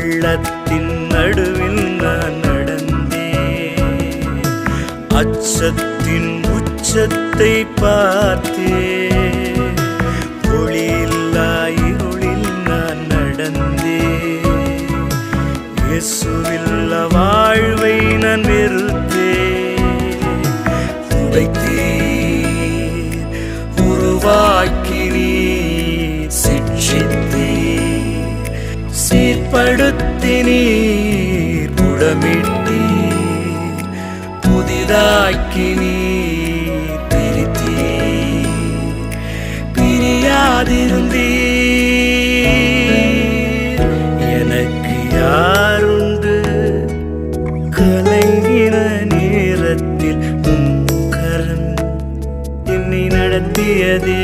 பள்ளத்தின் நடுவில் நான் நடந்தேன். அச்சத்தின் உச்சத்தை பார்த்தேன். ஒளியில்லா இருளில் நான் நடந்தேன். இயேசுவில்ல வாழ்வை நான் வெறுத்தேன். உடைத்தீர், உருவாக்கினீர், சிட்சித்தீர், சீர்படுத்தினீர், புடமிட்டீர், புதிதாக்கினீர், பிரித்தீர், பிரியாதிருந்தீர். எனக்கு யாருண்டு? கலங்கின நேரத்தில் உம் கரம் என்னை நடத்தியதே.